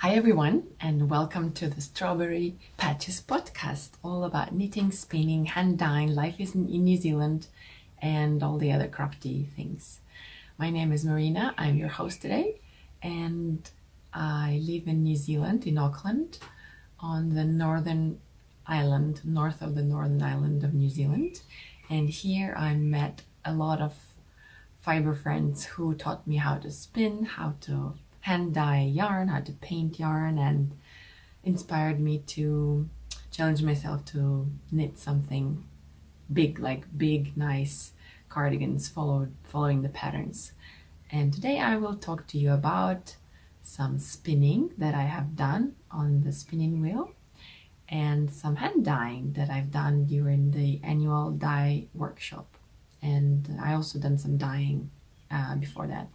Hi everyone, and welcome to the Strawberry Patches podcast, all about knitting, spinning, hand dyeing, life is in New Zealand, and all the other crafty things. My name is Marina, I'm your host today, and I live in New Zealand, in Auckland, on the north of the northern island of New Zealand. And here I met a lot of fiber friends who taught me how to spin, how to hand dye yarn, how to paint yarn, and inspired me to challenge myself to knit something big, like big, nice cardigans following the patterns. And today I will talk to you about some spinning that I have done on the spinning wheel and some hand dyeing that I've done during the annual dye workshop. And I also done some dyeing before that.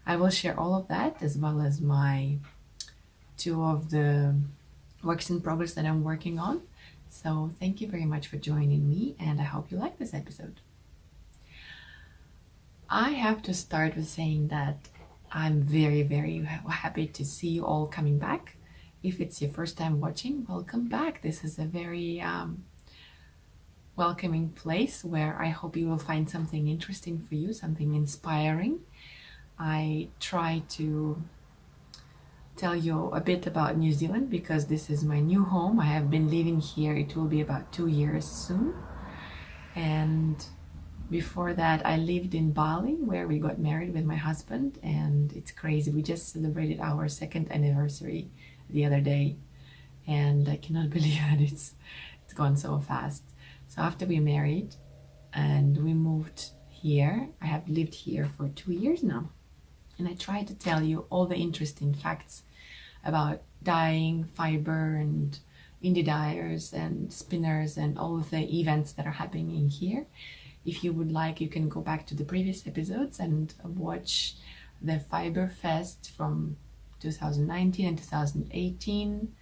I will share all of that as well as my two of the works in progress that I'm working on. So thank you very much for joining me, and I hope you like this episode. I have to start with saying that I'm very, very happy to see you all coming back. If it's your first time watching, welcome back. This is a very welcoming place where I hope you will find something interesting for you, something inspiring. I try to tell you a bit about New Zealand because this is my new home. I have been living here, it will be about 2 years soon. And before that, I lived in Bali where we got married with my husband, and it's crazy. We just celebrated our second anniversary the other day, and I cannot believe that it's gone so fast. So after we married and we moved here, I have lived here for 2 years now. And I try to tell you all the interesting facts about dyeing, fiber, and indie dyers and spinners and all of the events that are happening here. If you would like, you can go back to the previous episodes and watch the Fiber Fest from 2019 and 2018.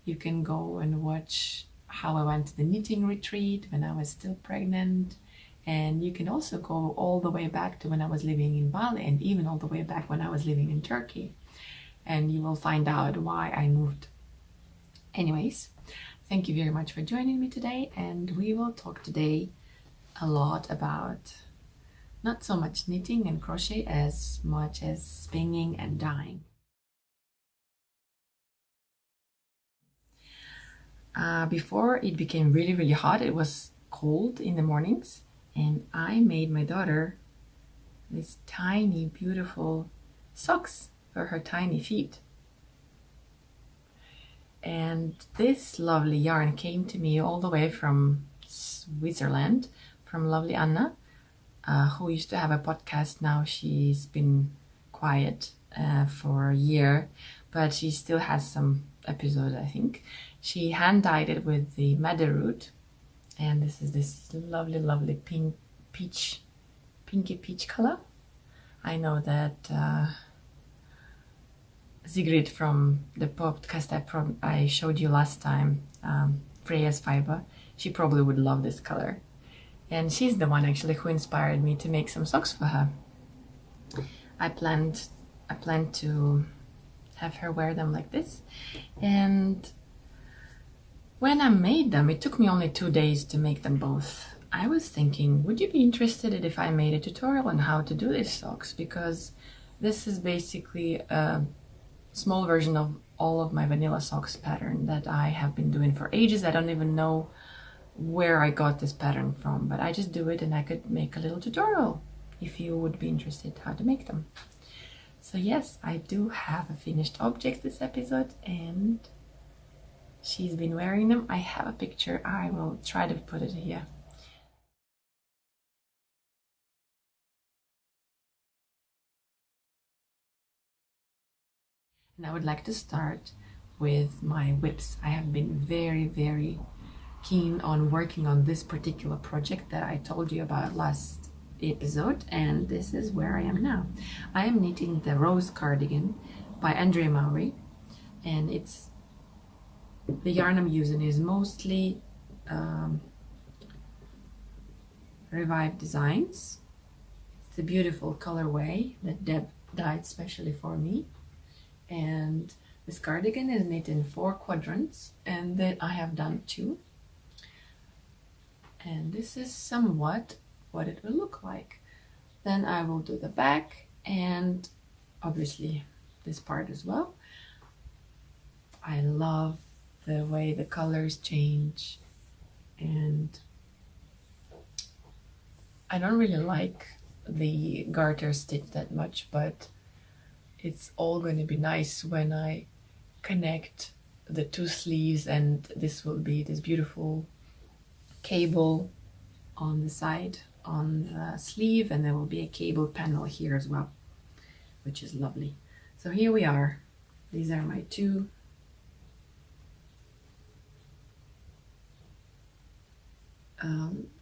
You can go and watch how I went to the knitting retreat when I was still pregnant. And you can also go all the way back to when I was living in Bali, and even all the way back when I was living in Turkey. And you will find out why I moved. Anyways, thank you very much for joining me today. And we will talk today a lot about not so much knitting and crochet as much as spinning and dyeing. Before it became really, really hot, it was cold in the mornings. And I made my daughter these tiny, beautiful socks for her tiny feet. And this lovely yarn came to me all the way from Switzerland, from lovely Anna, who used to have a podcast. Now she's been quiet for a year, but she still has some episodes, I think. She hand dyed it with the madder root. And this is this lovely, lovely pinky peach color. I know that Sigrid from the podcast I showed you last time, Freya's Fiber, she probably would love this color. And she's the one actually who inspired me to make some socks for her. I planned to have her wear them like this. And when I made them, it took me only 2 days to make them both. I was thinking, would you be interested if I made a tutorial on how to do these socks? Because this is basically a small version of all of my vanilla socks pattern that I have been doing for ages. I don't even know where I got this pattern from, but I just do it and I could make a little tutorial if you would be interested how to make them. So yes, I do have a finished object this episode, and she's been wearing them. I have a picture. I will try to put it here. And I would like to start with my whips. I have been very keen on working on this particular project that I told you about last episode, and this is where I am now. I am knitting the Rose cardigan by Andrea Mowry, and it's the yarn I'm using is mostly Revived Designs. It's a beautiful colorway that Deb dyed specially for me, and this cardigan is knit in 4 quadrants, and then I have done 2, and this is somewhat what it will look like. Then I will do the back and obviously this part as well. I love the way the colors change, and I don't really like the garter stitch that much, but it's all going to be nice when I connect the 2 sleeves, and this will be this beautiful cable on the side on the sleeve, and there will be a cable panel here as well, which is lovely. So here we are. These are my 2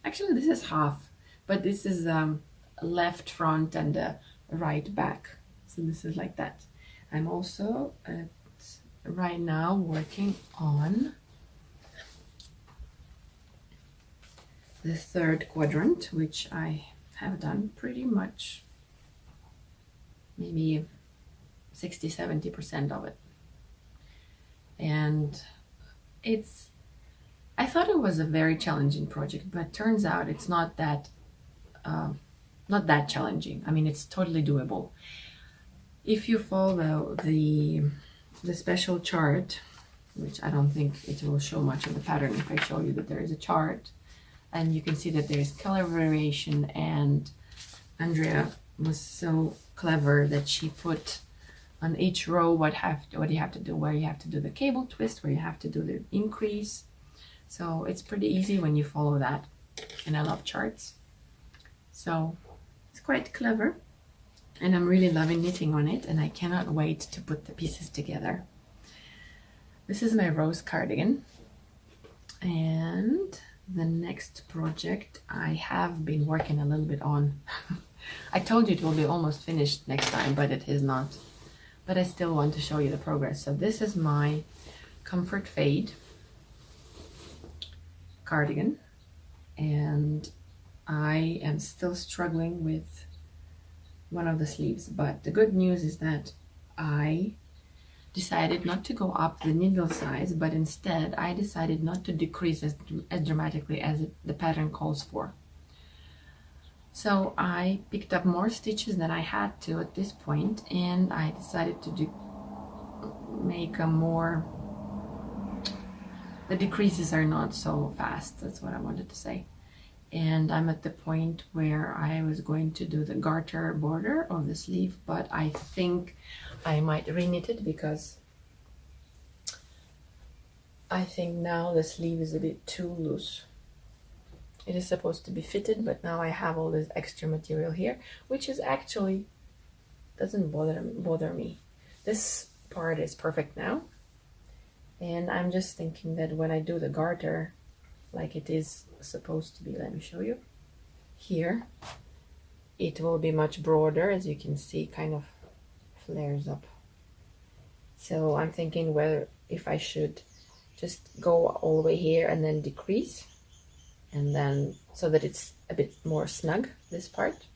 actually this is half, but this is left front and right back, so this is like that. I'm also right now working on the 3rd quadrant, which I have done pretty much, maybe 60-70% of it. And I thought it was a very challenging project, but turns out it's not that challenging. I mean, it's totally doable. If you follow the special chart, which I don't think it will show much of the pattern if I show you that there is a chart, and you can see that there's color variation, and Andrea was so clever that she put on each row what you have to do, where you have to do the cable twist, where you have to do the increase. So it's pretty easy when you follow that, and I love charts. So it's quite clever, and I'm really loving knitting on it, and I cannot wait to put the pieces together. This is my Rose cardigan, and the next project I have been working a little bit on. I told you it will be almost finished next time, but it is not. But I still want to show you the progress. So this is my Comfort Fade cardigan, and I am still struggling with one of the sleeves, but the good news is that I decided not to go up the needle size, but instead I decided not to decrease as dramatically as the pattern calls for. So I picked up more stitches than I had to at this point, and I decided to make a more, the decreases are not so fast, that's what I wanted to say. And I'm at the point where I was going to do the garter border of the sleeve, but I think I might reknit it because I think now the sleeve is a bit too loose. It is supposed to be fitted, but now I have all this extra material here, which is actually doesn't bother me. This part is perfect now, and I'm just thinking that when I do the garter like it is supposed to be, let me show you here, it will be much broader, as you can see, kind of flares up. So I'm thinking whether if I should just go all the way here and then decrease, and then so that it's a bit more snug, this part.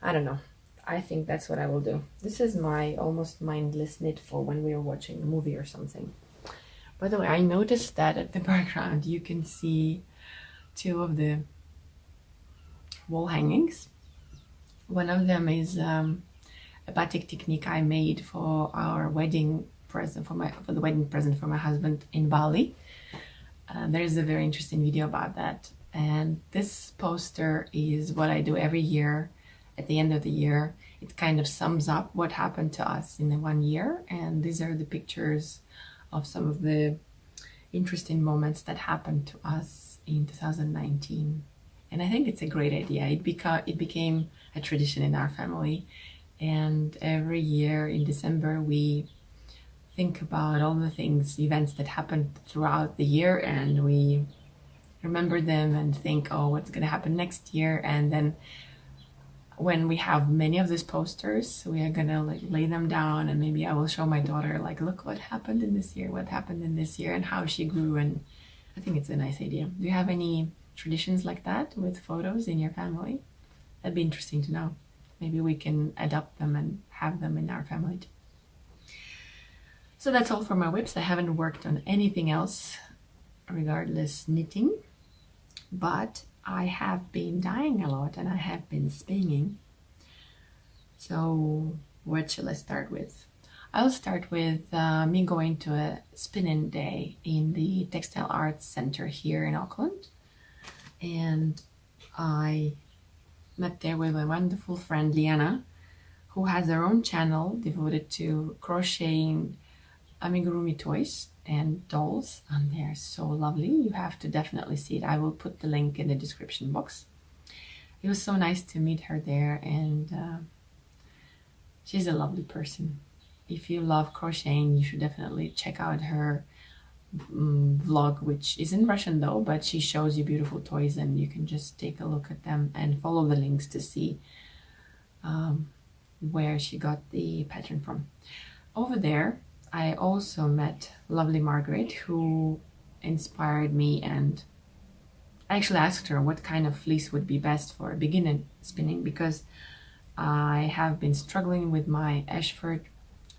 I don't know. I think that's what I will do. This is my almost mindless knit for when we are watching a movie or something. By the way, I noticed that at the background you can see 2 of the wall hangings. One of them is a batik technique I made for our wedding present, for the wedding present for my husband in Bali. There's a very interesting video about that. And this poster is what I do every year at the end of the year. it kind of sums up what happened to us in the 1 year. And these are the pictures of some of the interesting moments that happened to us in 2019. And I think it's a great idea. It became a tradition in our family. And every year in December, we think about all the events that happened throughout the year, and we remember them and think, oh, what's going to happen next year? And then when we have many of these posters, we are going to like lay them down, and maybe I will show my daughter, like, look what happened in this year, what happened in this year, and how she grew. And I think it's a nice idea. Do you have any traditions like that with photos in your family? That'd be interesting to know. Maybe we can adopt them and have them in our family too. So that's all for my whips. I haven't worked on anything else regardless knitting, but I have been dyeing a lot and I have been spinning. So what shall I start with? I'll start with me going to a spinning day in the Textile Arts Center here in Auckland. And I met there with my wonderful friend Liana, who has her own channel devoted to crocheting amigurumi toys and dolls, and they're so lovely. You have to definitely see it. I will put the link in the description box. It was so nice to meet her there, and she's a lovely person. If you love crocheting, you should definitely check out her vlog, which is in Russian though, but she shows you beautiful toys and you can just take a look at them and follow the links to see where she got the pattern from. Over there I also met lovely Margaret, who inspired me, and I actually asked her what kind of fleece would be best for beginner spinning, because I have been struggling with my Ashford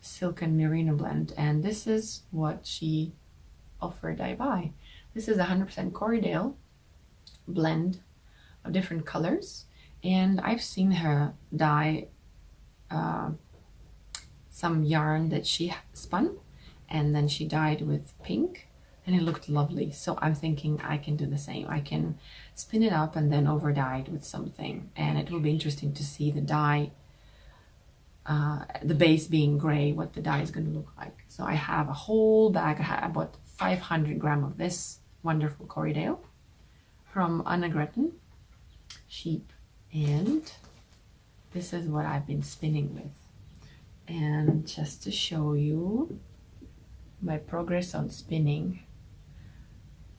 Silken Merino blend, and this is what she offered I buy. This is 100% Corriedale blend of different colors, and I've seen her dye some yarn that she spun, and then she dyed with pink, and it looked lovely. So I'm thinking I can do the same. I can spin it up and then over dye it with something, and it will be interesting to see the dye, the base being gray, what the dye is going to look like. So I have a whole bag. I bought 500 grams of this wonderful Corriedale from Anna Gretton sheep, and this is what I've been spinning with. And just to show you my progress on spinning,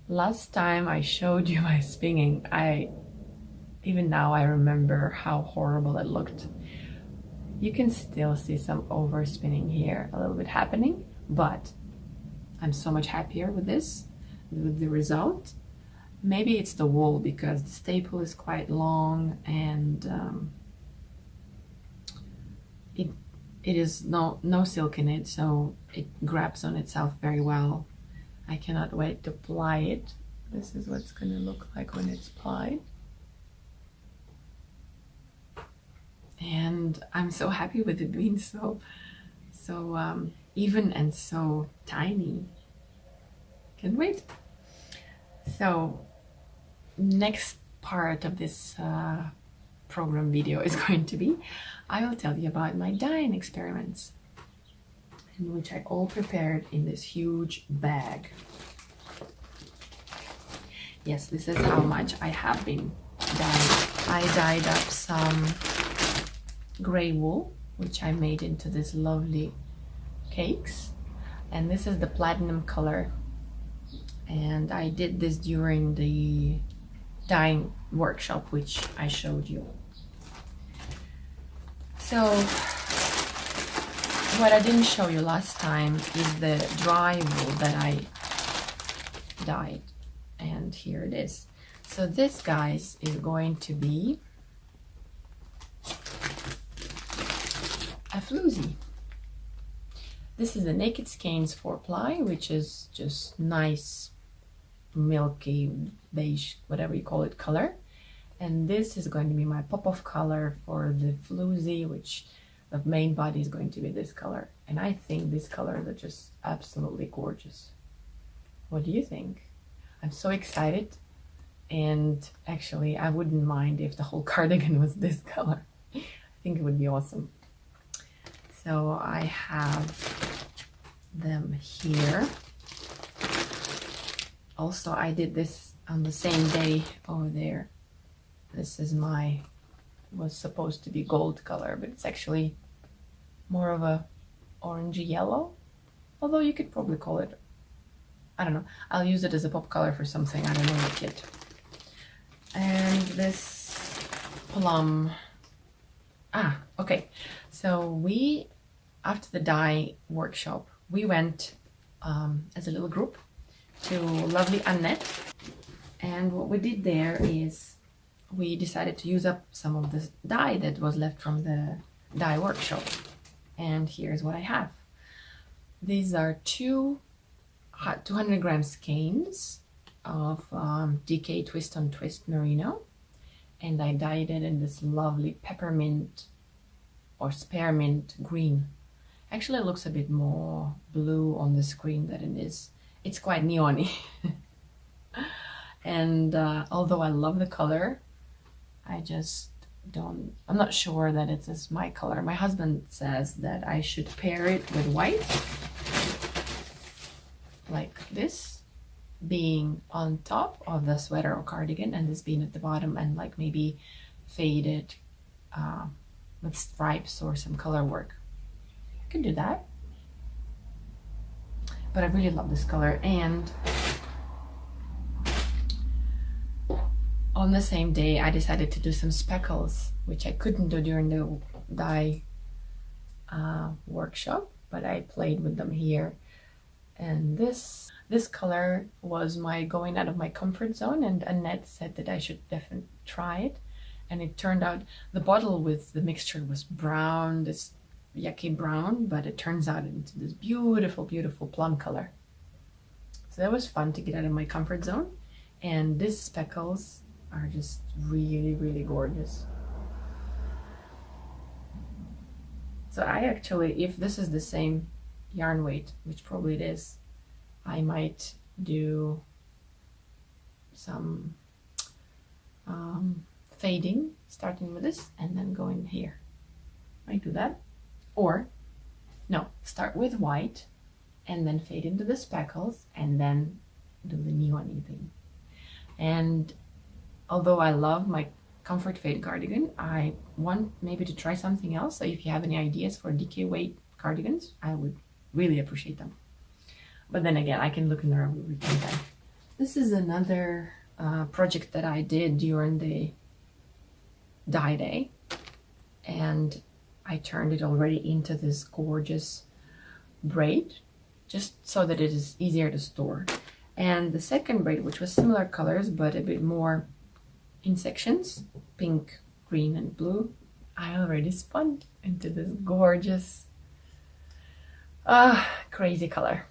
last time I showed you my spinning, even now I remember how horrible it looked. You can still see some overspinning here a little bit happening, but I'm so much happier with this, with the result. Maybe it's the wool, because the staple is quite long, and it is no silk in it, so it grabs on itself very well. I cannot wait to ply it. This is what it's going to look like when it's plied. And I'm so happy with it being so even and so tiny. Can't wait. So next part of this program video is going to be, I will tell you about my dyeing experiments, in which I all prepared in this huge bag. Yes, this is how much I have been dyeing. I dyed up some gray wool, which I made into this lovely cakes, and this is the platinum color, and I did this during the dyeing workshop which I showed you. So what I didn't show you last time is the dry wool that I dyed, and here it is. So this, guys, is going to be a floozy. This is the Naked Skeins 4-ply, which is just nice milky beige, whatever you call it, color. And this is going to be my pop-off color for the floozy, which the main body is going to be this color. And I think these colors are just absolutely gorgeous. What do you think? I'm so excited, and actually I wouldn't mind if the whole cardigan was this color. I think it would be awesome. So I have them here. Also, I did this on the same day over there. This is was supposed to be gold color, but it's actually more of a orangey yellow. Although you could probably call it, I don't know. I'll use it as a pop color for something. I don't know what yet. And this plum. Okay. So after the dye workshop, we went as a little group to lovely Annette. And what we did there is we decided to use up some of the dye that was left from the dye workshop. And here's what I have. These are two 200 gram skeins of DK Twist on Twist Merino, and I dyed it in this lovely peppermint or spearmint green. Actually, it looks a bit more blue on the screen than it is. It's quite neon-y. And although I love the color, I'm not sure that it's my color. My husband says that I should pair it with white, like this being on top of the sweater or cardigan and this being at the bottom, and like maybe faded with stripes or some color work. I can do that. But I really love this color. And on the same day, I decided to do some speckles, which I couldn't do during the dye workshop, but I played with them here. And this color was my going out of my comfort zone, and Annette said that I should definitely try it. And it turned out the bottle with the mixture was brown, this yucky brown, but it turns out into this beautiful, beautiful plum color. So that was fun to get out of my comfort zone. And these speckles are just really, really gorgeous. So I actually, if this is the same yarn weight, which probably it is, I might do some fading, starting with this and then go in here. Might do that. Or, no, start with white and then fade into the speckles and then do the neon-y thing. And although I love my comfort fade cardigan, I want maybe to try something else. So if you have any ideas for DK weight cardigans, I would really appreciate them. But then again, I can look in the weekend time. This is another project that I did during the dye day, and I turned it already into this gorgeous braid, just so that it is easier to store. And the second braid, which was similar colors but a bit more in sections, pink, green, and blue, I already spun into this gorgeous, crazy color.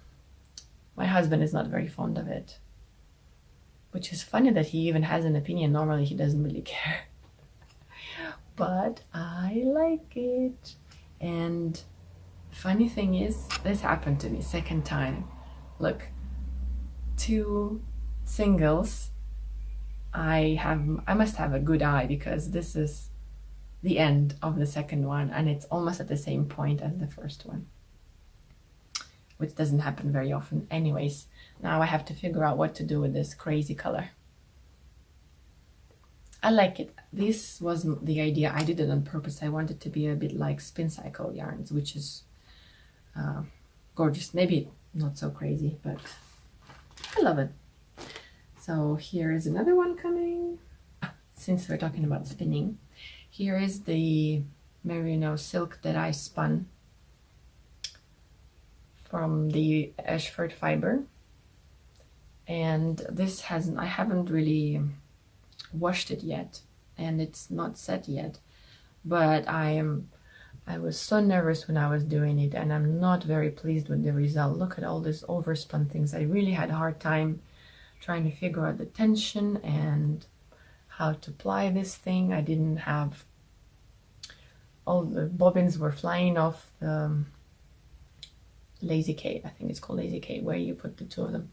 My husband is not very fond of it, which is funny that he even has an opinion. Normally he doesn't really care. But I like it. And funny thing is, this happened to me second time. Look, 2 singles. I must have a good eye, because this is the end of the second one and it's almost at the same point as the first one, which doesn't happen very often. Anyways, now I have to figure out what to do with this crazy color. I like it. This was the idea. I did it on purpose. I wanted to be a bit like Spin Cycle yarns, which is gorgeous. Maybe not so crazy, but I love it. So here is another one coming. Since we're talking about spinning, here is the merino silk that I spun from the Ashford fiber. And this I haven't really washed it yet, and it's not set yet, but I was so nervous when I was doing it, and I'm not very pleased with the result. Look at all these overspun things. I really had a hard time trying to figure out the tension and how to apply this thing. I didn't have, all the bobbins were flying off the lazy Kate. I think it's called lazy Kate, where you put the 2 of them.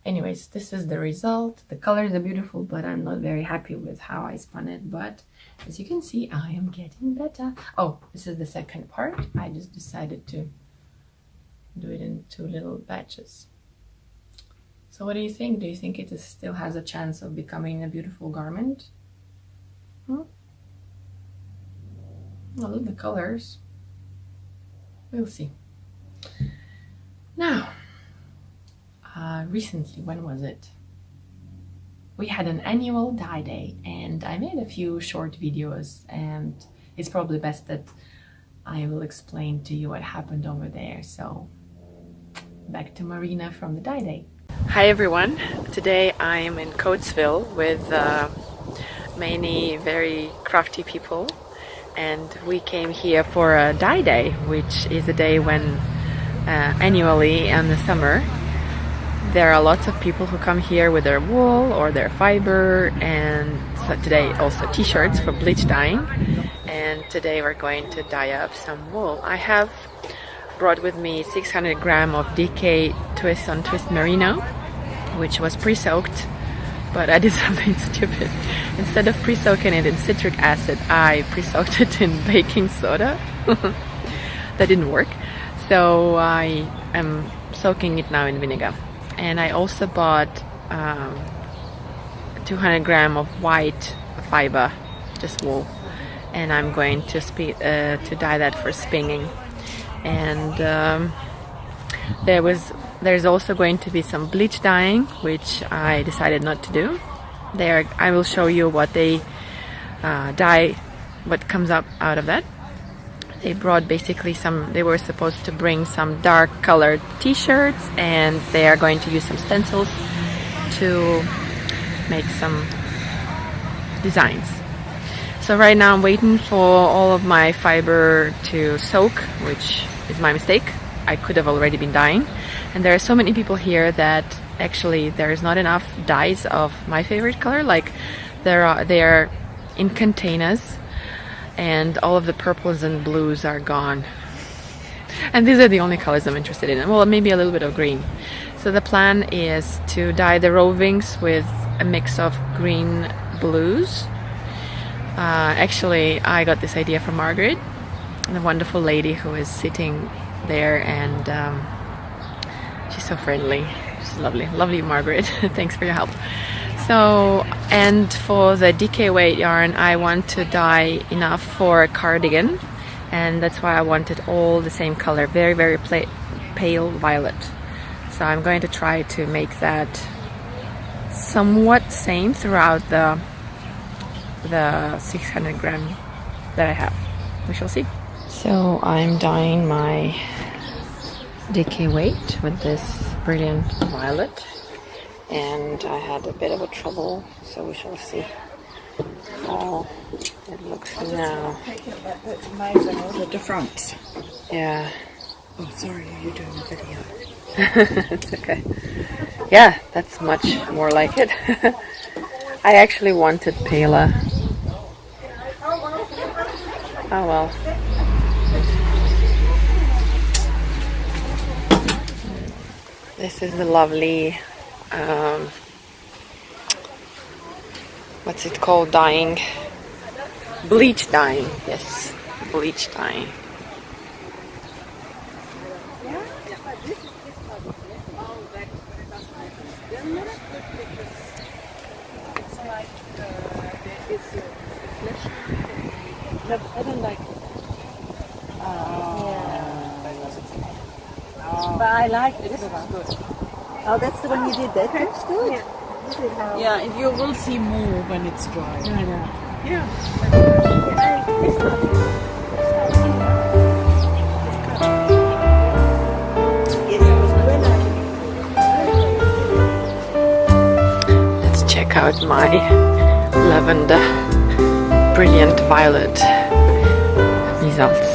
anyways, this is the result. The colors are beautiful, but I'm not very happy with how I spun it. But as you can see, I am getting better. Oh, this is the second part. I just decided to do it in 2 little batches. So what do you think? Do you think it still has a chance of becoming a beautiful garment? I love the colors. We'll see. Now, recently, when was it? We had an annual dye day, and I made a few short videos, and it's probably best that I will explain to you what happened over there. So back to Marina from the dye day. Hi everyone, today I am in Coatesville with many very crafty people, and we came here for a dye day, which is a day when annually in the summer there are lots of people who come here with their wool or their fiber, and so today also t-shirts for bleach dyeing, and today we're going to dye up some wool. I have brought with me 600 gram of DK Twist on Twist Merino, which was pre-soaked, but I did something stupid. Instead of pre-soaking it in citric acid, I pre-soaked it in baking soda. That didn't work, so I am soaking it now in vinegar. And I also bought 200 gram of white fiber, just wool, and I'm going to dye that for spinning. And there's also going to be some bleach dyeing, which I decided not to do. I will show you what they dye, what comes up out of that. They brought basically they were supposed to bring some dark colored t-shirts, and they are going to use some stencils to make some designs. So right now I'm waiting for all of my fiber to soak, which is my mistake. I could have already been dyeing. And there are so many people here that actually there is not enough dyes of my favorite color. Like they are in containers, and all of the purples and blues are gone. And these are the only colors I'm interested in. Well, maybe a little bit of green. So the plan is to dye the rovings with a mix of green blues. Actually, I got this idea from Margaret, the wonderful lady who is sitting there, and she's so friendly. She's lovely. Lovely Margaret. Thanks for your help. So, and for the DK weight yarn, I want to dye enough for a cardigan, and that's why I wanted all the same color, very, very pale violet. So I'm going to try to make that somewhat same throughout the 600 gram that I have. We shall see. So I'm dyeing my DK weight with this brilliant violet, and I had a bit of a trouble, so we shall see how it looks now. The difference. Yeah. Oh, sorry, are you doing a video? It's okay. Yeah, that's much more like it. I actually wanted paler. Oh well. This is the lovely, what's it called, dyeing? Bleach dyeing, yes, bleach dyeing. No, I don't like it. But I like it. This is good. Oh, that's the one you did. That looks good. Yeah, and you will see more when it's dry. Yeah. Let's check out my lavender brilliant violet results.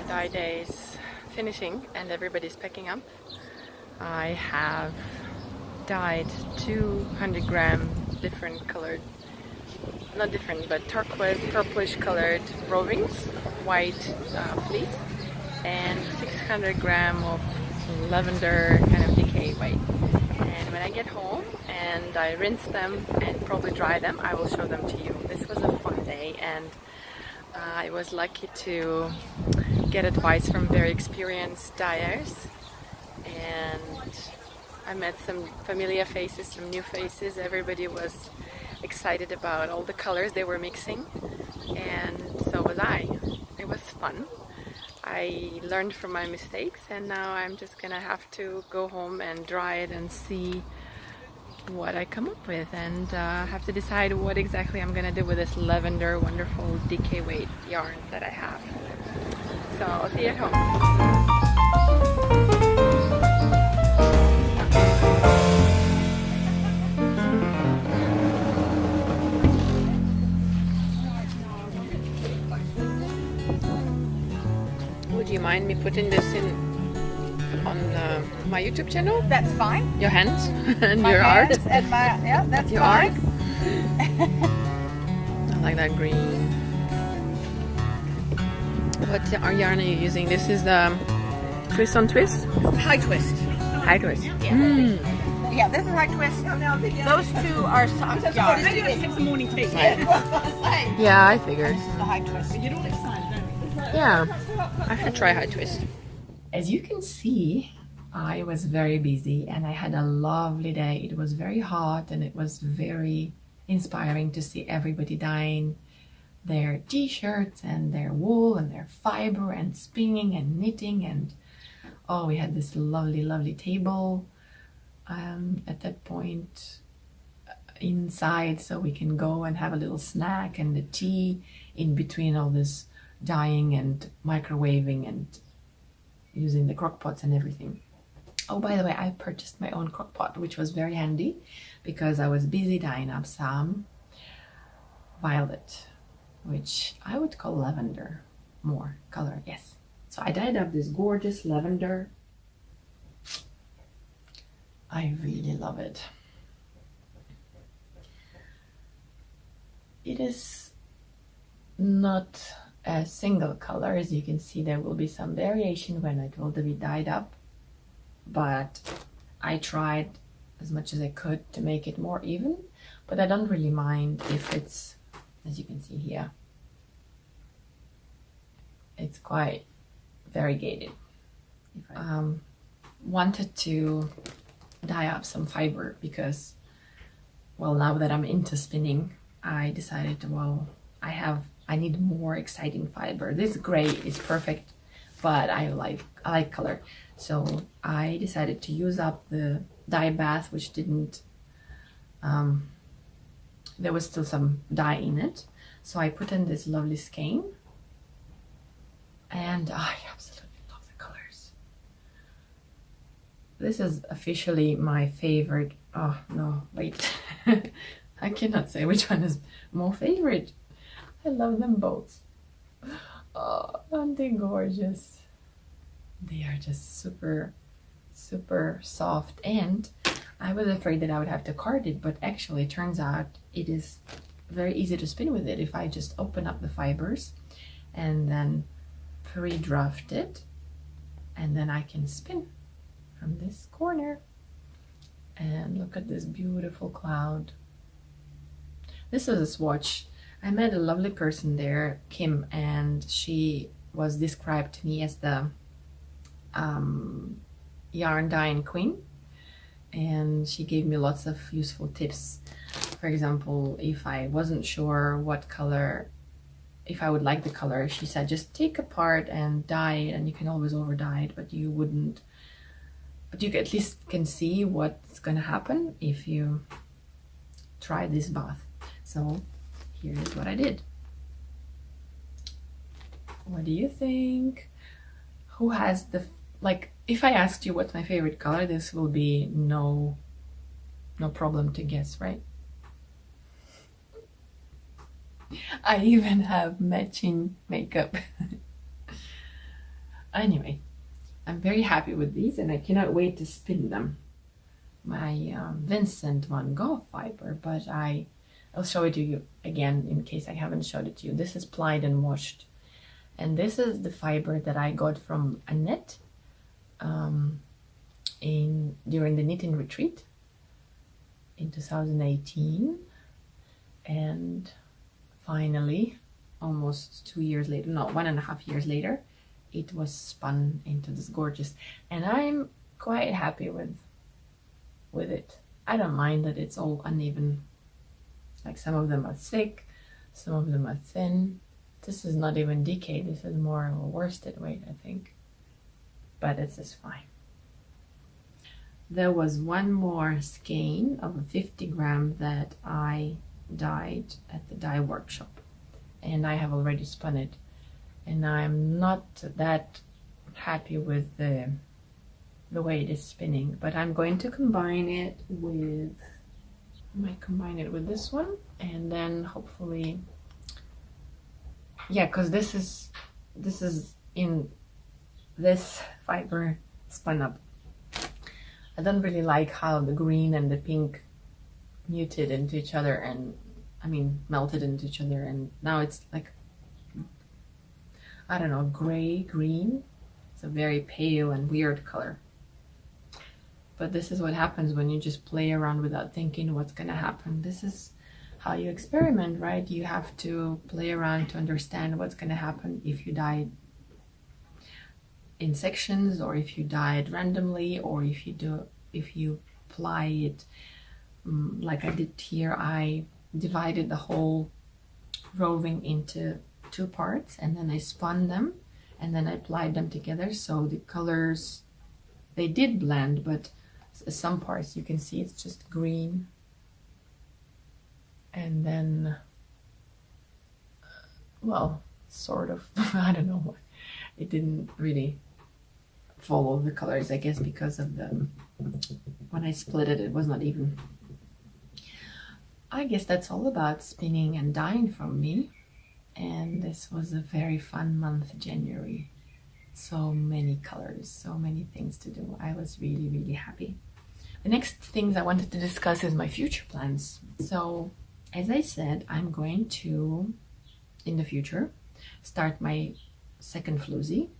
Dye days finishing and everybody's packing up, I have dyed 200-gram different colored, not different, but turquoise, purplish colored rovings, white fleece, and 600-gram of lavender kind of decay white. And when I get home and I rinse them and probably dry them, I will show them to you. This was a fun day, and I was lucky to get advice from very experienced dyers, and I met some familiar faces, some new faces. Everybody was excited about all the colors they were mixing, and so was I. It was fun. I learned from my mistakes, and now I'm just gonna have to go home and dry it and see what I come up with, and have to decide what exactly I'm gonna do with this lavender wonderful decay weight yarn that I have. So I'll see you at home. Would you mind me putting this in on my YouTube channel? That's fine. Your hands and My your hands art. and my, yeah, that's Your fine. art. I like that green. What yarn are you using? This is the twist on twist? High twist. High twist. Yeah. Yeah, this is high twist. Those two are soft yarn. It's the morning tea. Yeah, I figured. This is the high twist. Yeah, I should try high twist. As you can see, I was very busy and I had a lovely day. It was very hot and it was very inspiring to see everybody dyeing their t-shirts and their wool and their fiber and spinning and knitting, and oh, we had this lovely table at that point inside, so we can go and have a little snack and the tea in between all this dyeing and microwaving and using the crock pots and everything. Oh, by the way, I purchased my own crock pot, which was very handy because I was busy dyeing up some violet, which I would call lavender more color. Yes, so I dyed up this gorgeous lavender. I really love it. It is not a single color. As you can see, there will be some variation when it will be dyed up, but I tried as much as I could to make it more even, but I don't really mind if it's, as you can see here, it's quite variegated. Wanted to dye up some fiber because, well, now that I'm into spinning, I decided, well, I need more exciting fiber. This gray is perfect, but I like color. So I decided to use up the dye bath, which didn't, there was still some dye in it. So I put in this lovely skein, and I absolutely love the colors. This is officially my favorite. Oh no, wait. I cannot say which one is more favorite. I love them both. Oh, aren't they gorgeous? They are just super soft, and I was afraid that I would have to card it, but actually it turns out it is very easy to spin with it if I just open up the fibers and then pre-draft it, and then I can spin from this corner. And look at this beautiful cloud. This is a swatch. I met a lovely person there, Kim, and she was described to me as the yarn dyeing queen, and she gave me lots of useful tips. For example, if I wasn't sure what color, if I would like the color, she said just take apart and dye it, and you can always over dye it, but you wouldn't, but you at least can see what's gonna happen if you try this bath. So here is what I did. What do you think? Who has the, like, if I asked you what's my favorite color, this will be no problem to guess, right? I even have matching makeup. Anyway, I'm very happy with these and I cannot wait to spin them. My Vincent van Gogh fiber, but I'll show it to you again in case I haven't showed it to you. This is plied and washed, and this is the fiber that I got from Annette during the knitting retreat in 2018, and finally, almost 2 years later, no, 1.5 years later, it was spun into this gorgeous, and I'm quite happy with it. I don't mind that it's all uneven. Like some of them are thick, some of them are thin. This is not even DK, this is more of a worsted weight, I think. But this is fine. There was one more skein of a 50 gram that I dyed at the dye workshop, and I have already spun it, and I'm not that happy with the way it is spinning, but I'm going to combine it with, I might combine it with this one, and then hopefully, yeah, because this is in this fiber spun up. I don't really like how the green and the pink muted into each other, and I mean melted into each other, and now it's like, I don't know, gray green. It's a very pale and weird color. But this is what happens when you just play around without thinking what's gonna happen. This is how you experiment, right? You have to play around to understand what's gonna happen if you dye in sections, or if you dye it randomly, or if you ply it like I did here. I divided the whole roving into 2 parts, and then I spun them, and then I applied them together, so the colors, they did blend, but some parts you can see it's just green, and then well, sort of I don't know, it didn't really follow the colors, I guess because of the, when I split it, it was not even. I guess that's all about spinning and dyeing from me, and this was a very fun month, January. So many colors, so many things to do. I was really, really happy. The next things I wanted to discuss is my future plans. So, as I said, I'm going to, in the future, start my second floozy.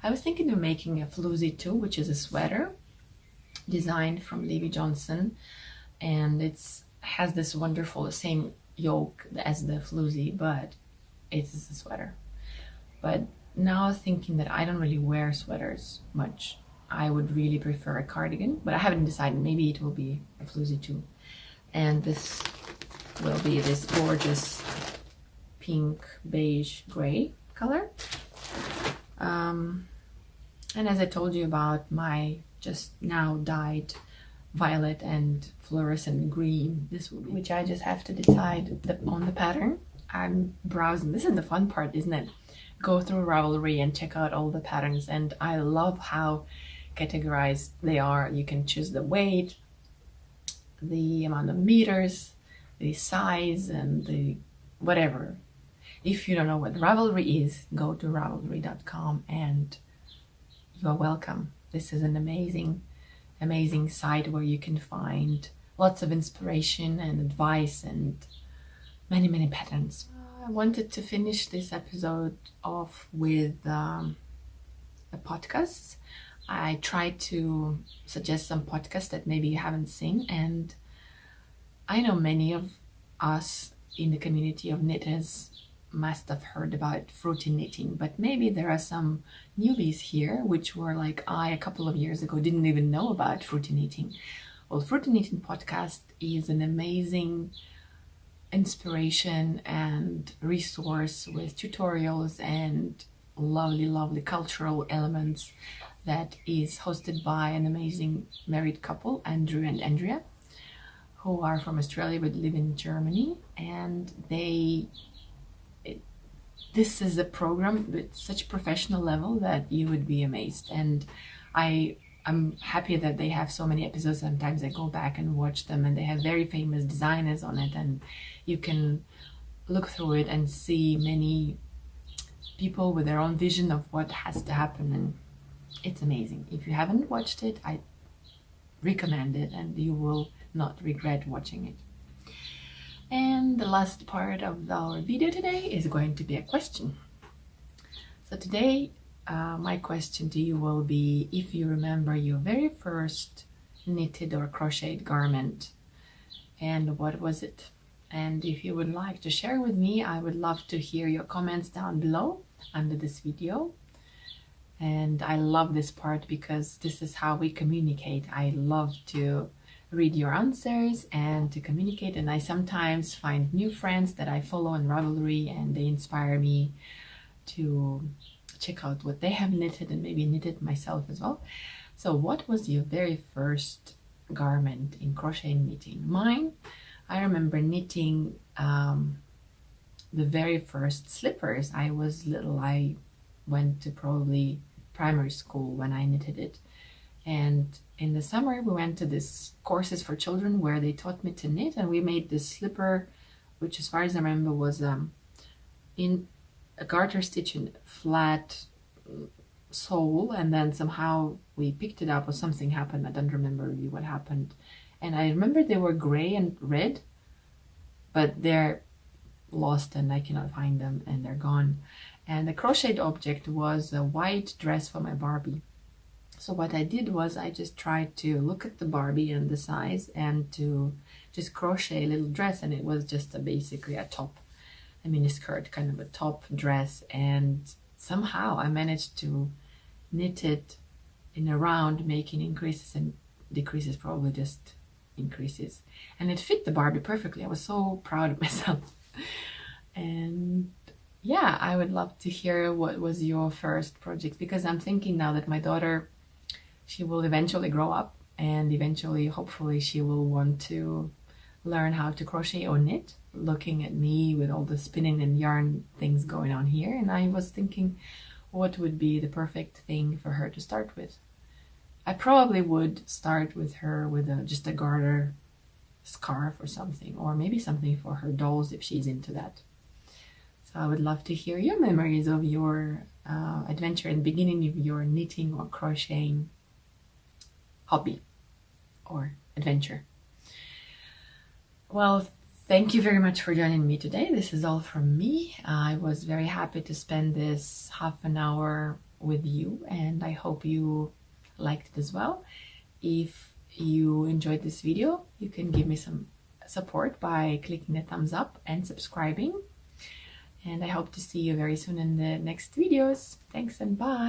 I was thinking of making a floozy too, which is a sweater designed from Levi Johnson, and it's has this wonderful same yoke as the floozy, but it's a sweater. But now thinking that I don't really wear sweaters much, I would really prefer a cardigan, but I haven't decided. Maybe it will be a floozy too. And this will be this gorgeous pink, beige, gray color. And as I told you about my just now dyed violet and fluorescent green, this will be, which I just have to decide on the pattern. I'm browsing. This is the fun part, isn't it? Go through Ravelry and check out all the patterns, and I love how categorized they are. You can choose the weight, the amount of meters, the size, and the whatever. If you don't know what Ravelry is, go to ravelry.com and you are welcome. This is an amazing site where you can find lots of inspiration and advice and many patterns. I wanted to finish this episode off with a podcast. I tried to suggest some podcasts that maybe you haven't seen, and I know many of us in the community of knitters must have heard about fruity knitting, but maybe there are some newbies here which were like I a couple of years ago didn't even know about fruity knitting. Well, Fruity Knitting Podcast is an amazing inspiration and resource with tutorials and lovely cultural elements that is hosted by an amazing married couple, Andrew and Andrea, who are from Australia but live in Germany, and this is a program with such professional level that you would be amazed. And I'm happy that they have so many episodes. Sometimes I go back and watch them, and they have very famous designers on it, and you can look through it and see many people with their own vision of what has to happen. And It's amazing. If you haven't watched it, I recommend it and you will not regret watching it. And the last part of our video today is going to be a question. So today, my question to you will be if you remember your very first knitted or crocheted garment, and what was it? And if you would like to share with me, I would love to hear your comments down below under this video. And I love this part because this is how we communicate. I love to read your answers and to communicate, and I sometimes find new friends that I follow on Ravelry and they inspire me to check out what they have knitted and maybe knit it myself as well. So what was your very first garment in crochet knitting? Mine, I remember knitting the very first slippers. I was little. I went to probably primary school when I knitted it, and in the summer we went to this courses for children where they taught me to knit, and we made this slipper, which as far as I remember was in a garter stitch in flat sole, and then somehow we picked it up or something happened. I don't remember really what happened, and I remember they were gray and red, but they're lost and I cannot find them and they're gone. And the crocheted object was a white dress for my Barbie. So what I did was I just tried to look at the Barbie and the size and to just crochet a little dress, and it was just basically a top, a mini skirt, kind of a top dress, and somehow I managed to knit it in a round, making increases and decreases, probably just increases, and it fit the Barbie perfectly. I was so proud of myself. And yeah, I would love to hear what was your first project, because I'm thinking now that my daughter, she will eventually grow up and eventually, hopefully, she will want to learn how to crochet or knit, looking at me with all the spinning and yarn things going on here. And I was thinking what would be the perfect thing for her to start with. I probably would start with her with just a garter scarf or something, or maybe something for her dolls if she's into that. So I would love to hear your memories of your adventure and beginning of your knitting or crocheting hobby or adventure. Well, thank you very much for joining me today. This is all from me. I was very happy to spend this half an hour with you, and I hope you liked it as well. If you enjoyed this video, you can give me some support by clicking the thumbs up and subscribing. And I hope to see you very soon in the next videos. Thanks and bye.